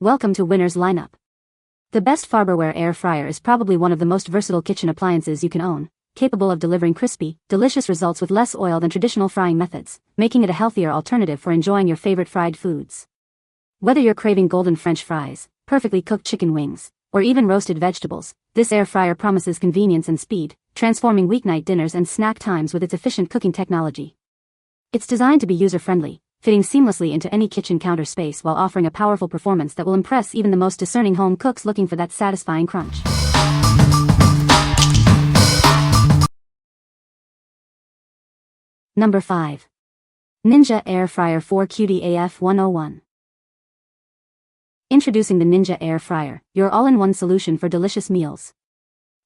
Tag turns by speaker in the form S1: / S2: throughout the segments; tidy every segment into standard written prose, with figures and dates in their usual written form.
S1: Welcome to Winner's Lineup. The best Farberware Air Fryer is probably one of the most versatile kitchen appliances you can own, capable of delivering crispy, delicious results with less oil than traditional frying methods, making it a healthier alternative for enjoying your favorite fried foods. Whether you're craving golden French fries, perfectly cooked chicken wings, or even roasted vegetables, this air fryer promises convenience and speed, transforming weeknight dinners and snack times with its efficient cooking technology. It's designed to be user-friendly, fitting seamlessly into any kitchen counter space while offering a powerful performance that will impress even the most discerning home cooks looking for that satisfying crunch. Number 5. Ninja Air Fryer 4QD AF101. Introducing the Ninja Air Fryer, your all-in-one solution for delicious meals.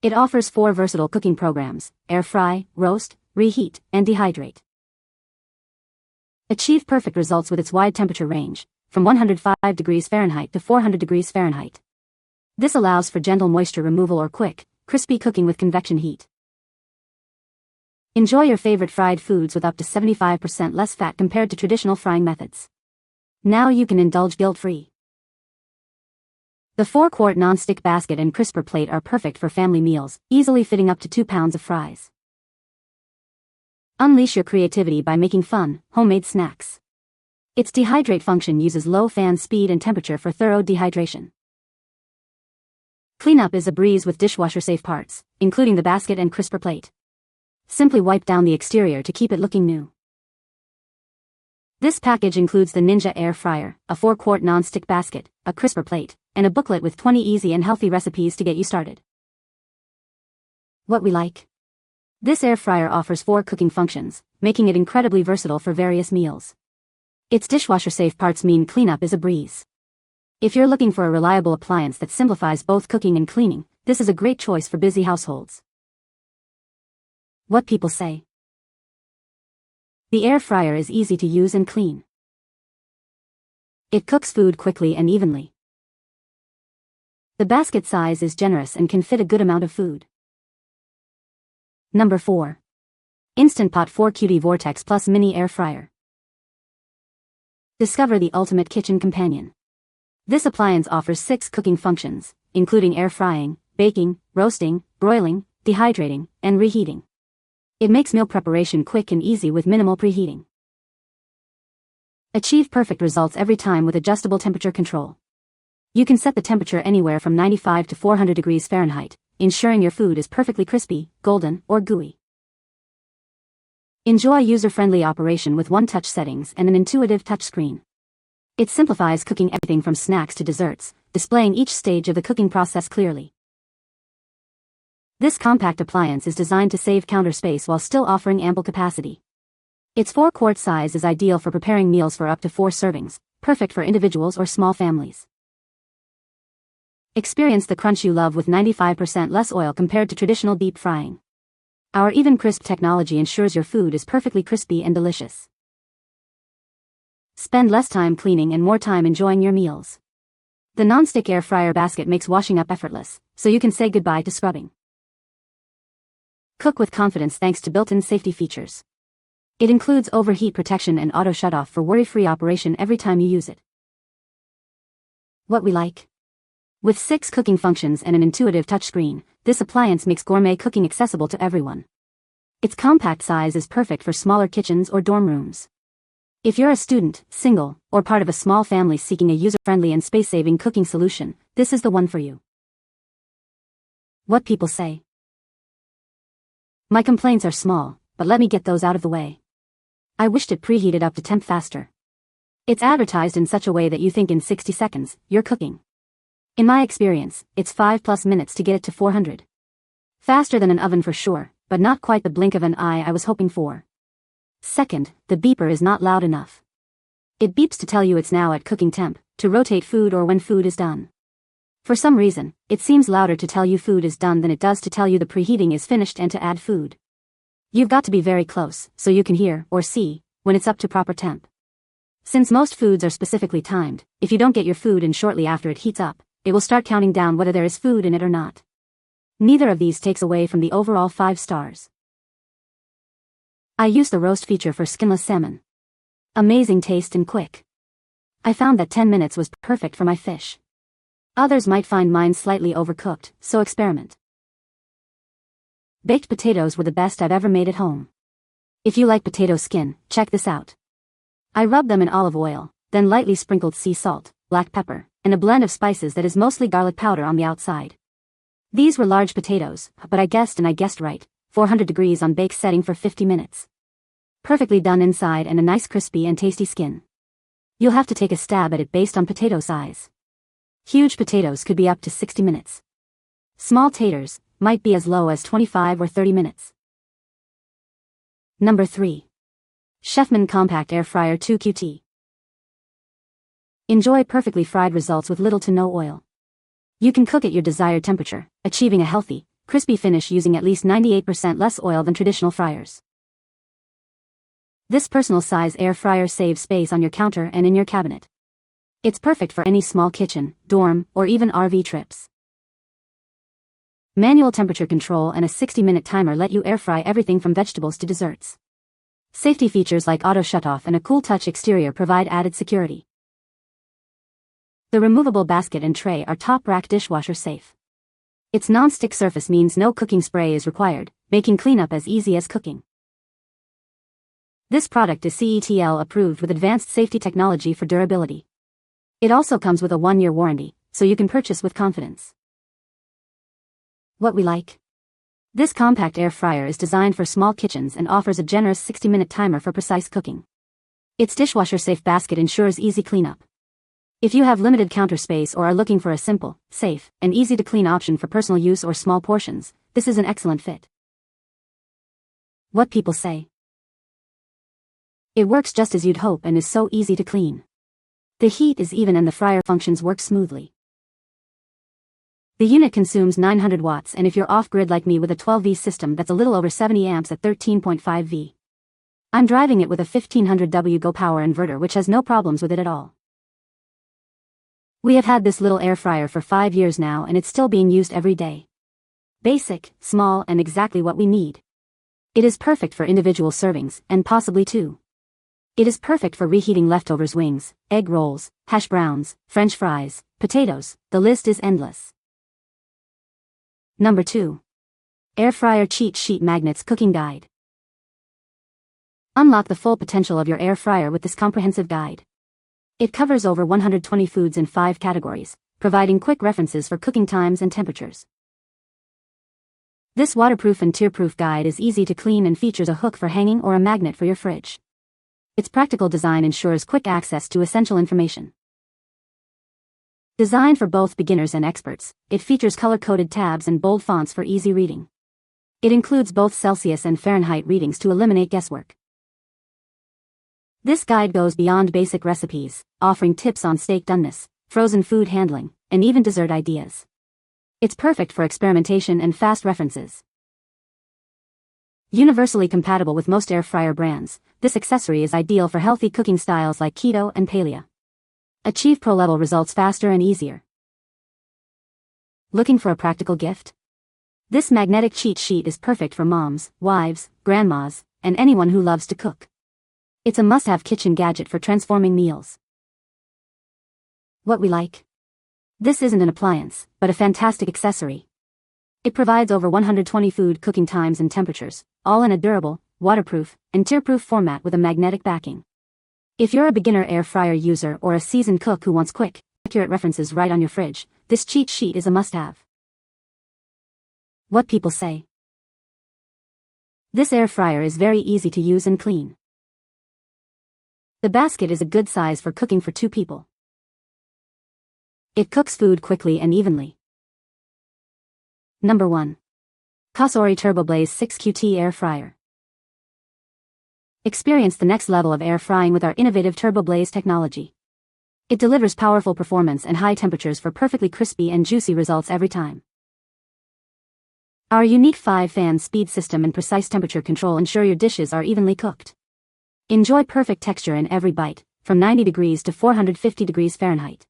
S1: It offers 4 versatile cooking programs: air fry, roast, reheat, and dehydrate. Achieve perfect results with its wide temperature range, from 105 degrees Fahrenheit to 400 degrees Fahrenheit. This allows for gentle moisture removal or quick, crispy cooking with convection heat. Enjoy your favorite fried foods with up to 75% less fat compared to traditional frying methods. Now you can indulge guilt-free. The 4-quart non-stick basket and crisper plate are perfect for family meals, easily fitting up to 2 pounds of fries. Unleash your creativity by making fun, homemade snacks. Its dehydrate function uses low fan speed and temperature for thorough dehydration. Cleanup is a breeze with dishwasher-safe parts, including the basket and crisper plate. Simply wipe down the exterior to keep it looking new. This package includes the Ninja Air Fryer, a 4-quart non-stick basket, a crisper plate, and a booklet with 20 easy and healthy recipes to get you started. What we like. This air fryer offers 4 cooking functions, making it incredibly versatile for various meals. Its dishwasher-safe parts mean cleanup is a breeze. If you're looking for a reliable appliance that simplifies both cooking and cleaning, this is a great choice for busy households. What people say. The air fryer is easy to use and clean. It cooks food quickly and evenly. The basket size is generous and can fit a good amount of food. Number 4. Instant Pot 4QD Vortex Plus Mini Air Fryer. Discover the ultimate kitchen companion. This appliance offers 6 cooking functions, including air frying, baking, roasting, broiling, dehydrating, and reheating. It makes meal preparation quick and easy with minimal preheating. Achieve perfect results every time with adjustable temperature control. You can set the temperature anywhere from 95 to 400 degrees Fahrenheit, ensuring your food is perfectly crispy, golden, or gooey. Enjoy user-friendly operation with one-touch settings and an intuitive touchscreen. It simplifies cooking everything from snacks to desserts, displaying each stage of the cooking process clearly. This compact appliance is designed to save counter space while still offering ample capacity. Its 4-quart size is ideal for preparing meals for up to 4 servings, perfect for individuals or small families. Experience the crunch you love with 95% less oil compared to traditional deep frying. Our Even Crisp technology ensures your food is perfectly crispy and delicious. Spend less time cleaning and more time enjoying your meals. The non-stick air fryer basket makes washing up effortless, so you can say goodbye to scrubbing. Cook with confidence thanks to built-in safety features. It includes overheat protection and auto shut-off for worry-free operation every time you use it. What we like. With 6 cooking functions and an intuitive touchscreen, this appliance makes gourmet cooking accessible to everyone. Its compact size is perfect for smaller kitchens or dorm rooms. If you're a student, single, or part of a small family seeking a user-friendly and space-saving cooking solution, this is the one for you. What people say. My complaints are small, but let me get those out of the way. I wished it preheated up to temp faster. It's advertised in such a way that you think in 60 seconds, you're cooking. In my experience, it's 5+ minutes to get it to 400. Faster than an oven for sure, but not quite the blink of an eye I was hoping for. Second, the beeper is not loud enough. It beeps to tell you it's now at cooking temp, to rotate food or when food is done. For some reason, it seems louder to tell you food is done than it does to tell you the preheating is finished and to add food. You've got to be very close, so you can hear, or see, when it's up to proper temp. Since most foods are specifically timed, if you don't get your food in shortly after it heats up, it will start counting down whether there is food in it or not. Neither of these takes away from the overall 5 stars. I use the roast feature for skinless salmon. Amazing taste and quick. I found that 10 minutes was perfect for my fish. Others might find mine slightly overcooked, so experiment. Baked potatoes were the best I've ever made at home. If you like potato skin, check this out. I rubbed them in olive oil, then lightly sprinkled sea salt, black pepper, and a blend of spices that is mostly garlic powder on the outside. These were large potatoes, but I guessed right, 400 degrees on bake setting for 50 minutes. Perfectly done inside and a nice crispy and tasty skin. You'll have to take a stab at it based on potato size. Huge potatoes could be up to 60 minutes. Small taters might be as low as 25 or 30 minutes. Number 3. CHEFMAN Compact Air Fryer 2QT. Enjoy perfectly fried results with little to no oil. You can cook at your desired temperature, achieving a healthy, crispy finish using at least 98% less oil than traditional fryers. This personal-size air fryer saves space on your counter and in your cabinet. It's perfect for any small kitchen, dorm, or even RV trips. Manual temperature control and a 60-minute timer let you air fry everything from vegetables to desserts. Safety features like auto shutoff and a cool touch exterior provide added security. The removable basket and tray are top-rack dishwasher safe. Its non-stick surface means no cooking spray is required, making cleanup as easy as cooking. This product is CETL approved with advanced safety technology for durability. It also comes with a 1-year warranty, so you can purchase with confidence. What we like. This compact air fryer is designed for small kitchens and offers a generous 60-minute timer for precise cooking. Its dishwasher-safe basket ensures easy cleanup. If you have limited counter space or are looking for a simple, safe, and easy-to-clean option for personal use or small portions, this is an excellent fit. What people say. It works just as you'd hope and is so easy to clean. The heat is even and the fryer functions work smoothly. The unit consumes 900 watts and if you're off-grid like me with a 12V system that's a little over 70 amps at 13.5V. I'm driving it with a 1500W Go power inverter which has no problems with it at all. We have had this little air fryer for 5 years now and it's still being used every day. Basic, small and exactly what we need. It is perfect for individual servings, and possibly two. It is perfect for reheating leftovers wings, egg rolls, hash browns, French fries, potatoes, the list is endless. Number 2. Air Fryer Cheat Sheet Magnets Cooking Guide. Unlock the full potential of your air fryer with this comprehensive guide. It covers over 120 foods in 5 categories, providing quick references for cooking times and temperatures. This waterproof and tear-proof guide is easy to clean and features a hook for hanging or a magnet for your fridge. Its practical design ensures quick access to essential information. Designed for both beginners and experts, it features color-coded tabs and bold fonts for easy reading. It includes both Celsius and Fahrenheit readings to eliminate guesswork. This guide goes beyond basic recipes, offering tips on steak doneness, frozen food handling, and even dessert ideas. It's perfect for experimentation and fast references. Universally compatible with most air fryer brands, this accessory is ideal for healthy cooking styles like keto and paleo. Achieve pro-level results faster and easier. Looking for a practical gift? This magnetic cheat sheet is perfect for moms, wives, grandmas, and anyone who loves to cook. It's a must-have kitchen gadget for transforming meals. What we like. This isn't an appliance, but a fantastic accessory. It provides over 120 food cooking times and temperatures, all in a durable, waterproof, and tear-proof format with a magnetic backing. If you're a beginner air fryer user or a seasoned cook who wants quick, accurate references right on your fridge, this cheat sheet is a must-have. What people say. This air fryer is very easy to use and clean. The basket is a good size for cooking for 2 people. It cooks food quickly and evenly. Number 1. Cosori TurboBlaze 6QT Air Fryer. Experience the next level of air frying with our innovative TurboBlaze technology. It delivers powerful performance and high temperatures for perfectly crispy and juicy results every time. Our unique 5-fan speed system and precise temperature control ensure your dishes are evenly cooked. Enjoy perfect texture in every bite, from 90 degrees to 450 degrees Fahrenheit.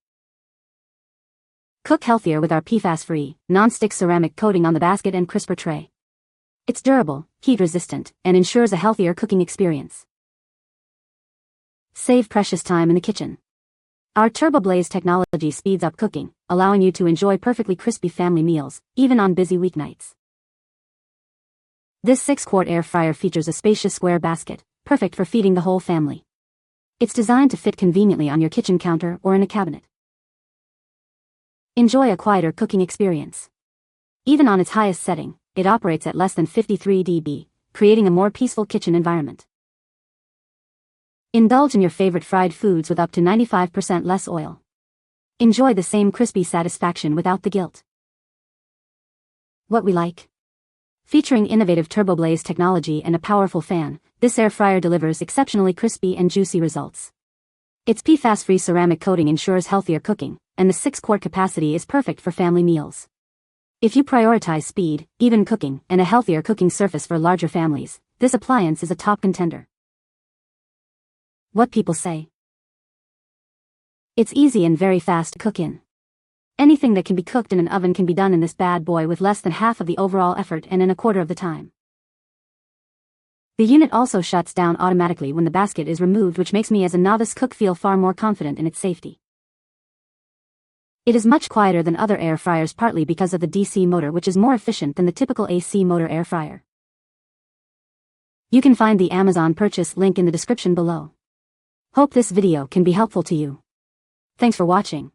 S1: Cook healthier with our PFAS-free, non-stick ceramic coating on the basket and crisper tray. It's durable, heat-resistant, and ensures a healthier cooking experience. Save precious time in the kitchen. Our TurboBlaze technology speeds up cooking, allowing you to enjoy perfectly crispy family meals, even on busy weeknights. This 6-quart air fryer features a spacious square basket, perfect for feeding the whole family. It's designed to fit conveniently on your kitchen counter or in a cabinet. Enjoy a quieter cooking experience. Even on its highest setting, it operates at less than 53 dB, creating a more peaceful kitchen environment. Indulge in your favorite fried foods with up to 95% less oil. Enjoy the same crispy satisfaction without the guilt. What we like. Featuring innovative TurboBlaze technology and a powerful fan, this air fryer delivers exceptionally crispy and juicy results. Its PFAS-free ceramic coating ensures healthier cooking, and the 6-quart capacity is perfect for family meals. If you prioritize speed, even cooking, and a healthier cooking surface for larger families, this appliance is a top contender. What people say. It's easy and very fast to cook in. Anything that can be cooked in an oven can be done in this bad boy with less than half of the overall effort and in a quarter of the time. The unit also shuts down automatically when the basket is removed, which makes me as a novice cook feel far more confident in its safety. It is much quieter than other air fryers, partly because of the DC motor, which is more efficient than the typical AC motor air fryer. You can find the Amazon purchase link in the description below. Hope this video can be helpful to you. Thanks for watching.